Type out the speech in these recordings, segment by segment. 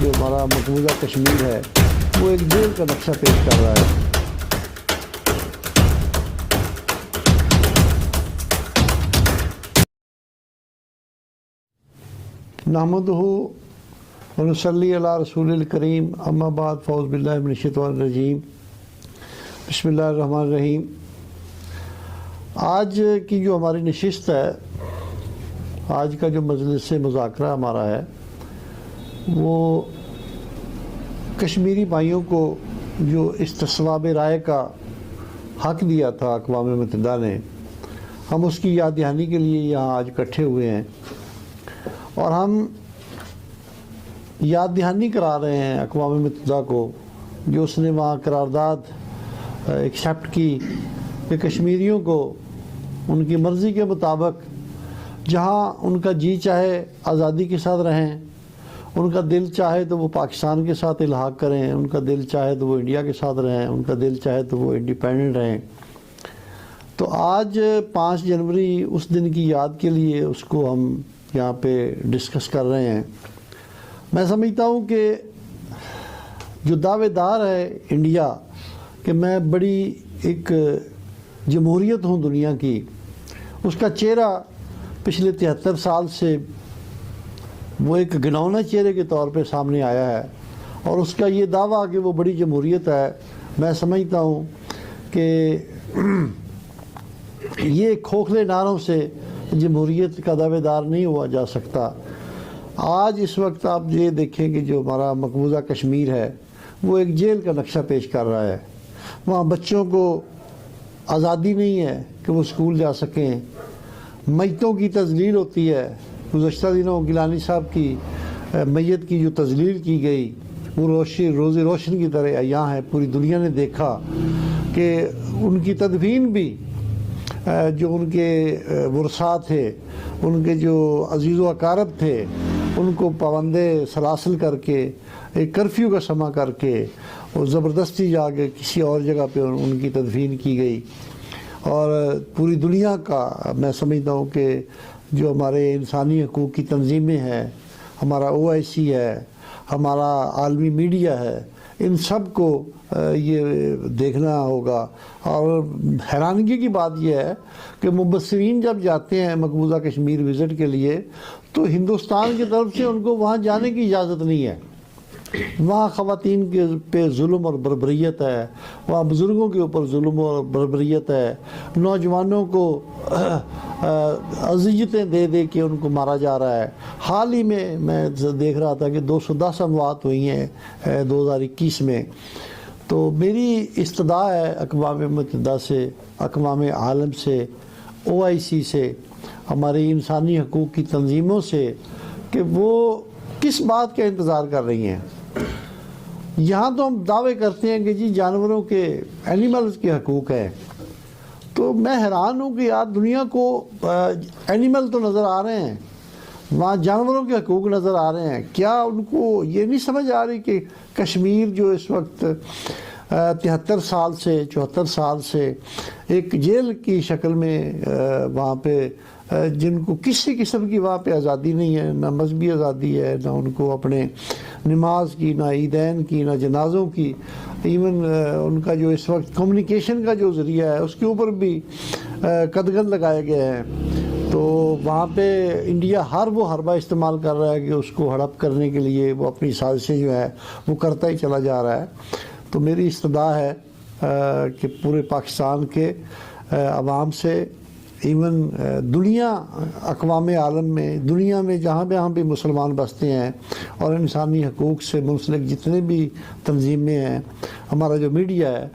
جو ہمارا مقبوضہ کشمیر ہے وہ ایک جیل کا نقشہ پیش کر رہا ہے۔ نحمدہ ونصلی علی رسول الکریم، اما بعد، فاعوذ باللہ من الشیطان الرجیم، بسم اللہ الرحمن الرحیم۔ آج کی جو ہماری نشست ہے، آج کا جو مجلس مذاکرہ ہمارا ہے، وہ کشمیری بھائیوں کو جو استصواب رائے کا حق دیا تھا اقوام متحدہ نے، ہم اس کی یاد دہانی کے لیے یہاں آج اکٹھے ہوئے ہیں، اور ہم یاد دہانی کرا رہے ہیں اقوام متحدہ کو، جو اس نے وہاں قرارداد ایکسیپٹ کی کہ کشمیریوں کو ان کی مرضی کے مطابق جہاں ان کا جی چاہے آزادی کے ساتھ رہیں، ان کا دل چاہے تو وہ پاکستان کے ساتھ الحاق کریں، ان کا دل چاہے تو وہ انڈیا کے ساتھ رہیں، ان کا دل چاہے تو وہ انڈیپینڈنٹ رہیں۔ تو آج 5 جنوری اس دن کی یاد کے لیے اس کو ہم یہاں پہ ڈسکس کر رہے ہیں۔ میں سمجھتا ہوں کہ جو دعوے دار ہے انڈیا کہ میں بڑی ایک جمہوریت ہوں دنیا کی، اس کا چہرہ پچھلے 73 سال سے وہ ایک گھناؤنا چہرے کے طور پہ سامنے آیا ہے، اور اس کا یہ دعویٰ کہ وہ بڑی جمہوریت ہے، میں سمجھتا ہوں کہ یہ کھوکھلے نعروں سے جمہوریت کا دعوے دار نہیں ہوا جا سکتا۔ آج اس وقت آپ یہ دیکھیں کہ جو ہمارا مقبوضہ کشمیر ہے وہ ایک جیل کا نقشہ پیش کر رہا ہے۔ وہاں بچوں کو آزادی نہیں ہے کہ وہ اسکول جا سکیں، میتوں کی تذلیل ہوتی ہے۔ گزشتہ دنوں گیلانی صاحب کی میت کی جو تذلیل کی گئی وہ روز روشن کی طرح عیاں ہے، پوری دنیا نے دیکھا کہ ان کی تدفین بھی جو ان کے ورثاء تھے، ان کے جو عزیز و اقارب تھے، ان کو پابندے سلاسل کر کے، ایک کرفیو کا سما کر کے، اور زبردستی جا کے کسی اور جگہ پہ ان کی تدفین کی گئی۔ اور پوری دنیا کا میں سمجھتا ہوں کہ جو ہمارے انسانی حقوق کی تنظیمیں ہیں، ہمارا OIC ہے، ہمارا عالمی میڈیا ہے، ان سب کو یہ دیکھنا ہوگا۔ اور حیرانگی کی بات یہ ہے کہ مبصرین جب جاتے ہیں مقبوضہ کشمیر وزٹ کے لیے تو ہندوستان کی طرف سے ان کو وہاں جانے کی اجازت نہیں ہے۔ وہاں خواتین کے پہ ظلم اور بربریت ہے، وہاں بزرگوں کے اوپر ظلم اور بربریت ہے، نوجوانوں کو اذیتیں دے دے کے ان کو مارا جا رہا ہے۔ حال ہی میں دیکھ رہا تھا کہ 210 اموات ہوئی ہیں 2021 میں۔ تو میری استدعا ہے اقوام متحدہ سے، اقوام عالم سے، OIC سے، ہماری انسانی حقوق کی تنظیموں سے، کہ وہ کس بات کا انتظار کر رہی ہیں۔ یہاں تو ہم دعوے کرتے ہیں کہ جی جانوروں کے، اینیملز کے حقوق ہیں، تو میں حیران ہوں کہ یار دنیا کو اینیمل تو نظر آ رہے ہیں، وہاں جانوروں کے حقوق نظر آ رہے ہیں، کیا ان کو یہ نہیں سمجھ آ رہی کہ کشمیر جو اس وقت 73 سال سے 74 سال سے ایک جیل کی شکل میں وہاں پہ جن کو کسی قسم کی وہاں پہ آزادی نہیں ہے، نہ مذہبی آزادی ہے، نہ ان کو اپنے نماز کی، نہ عیدین کی، نہ جنازوں کی، ایون ان کا جو اس وقت کمیونیکیشن کا جو ذریعہ ہے اس کے اوپر بھی قدغن لگائے گئے ہیں۔ تو وہاں پہ انڈیا ہر وہ حربہ استعمال کر رہا ہے کہ اس کو ہڑپ کرنے کے لیے وہ اپنی سازشیں جو ہے وہ کرتا ہی چلا جا رہا ہے۔ تو میری استدعا ہے کہ پورے پاکستان کے عوام سے، ایون دنیا، اقوام عالم میں، دنیا میں جہاں بھی مسلمان بستے ہیں اور انسانی حقوق سے منسلک جتنے بھی تنظیمیں ہیں، ہمارا جو میڈیا ہے،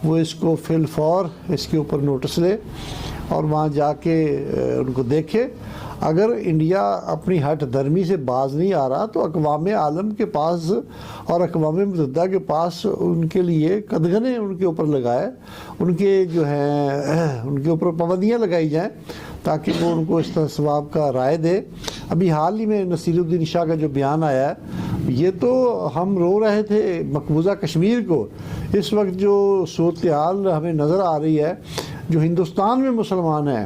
وہ اس کو فی الفور اس کے اوپر نوٹس لے اور وہاں جا کے ان کو دیکھے۔ اگر انڈیا اپنی ہٹ دھرمی سے باز نہیں آ رہا تو اقوام عالم کے پاس اور اقوام متحدہ کے پاس ان کے لیے قدغنیں ان کے اوپر لگائے، ان کے جو ہیں ان کے اوپر پابندیاں لگائی جائیں تاکہ وہ ان کو استصواب کا رائے دے۔ ابھی حال ہی میں نصیر الدین شاہ کا جو بیان آیا ہے، یہ تو ہم رو رہے تھے مقبوضہ کشمیر کو، اس وقت جو صورتحال ہمیں نظر آ رہی ہے، جو ہندوستان میں مسلمان ہیں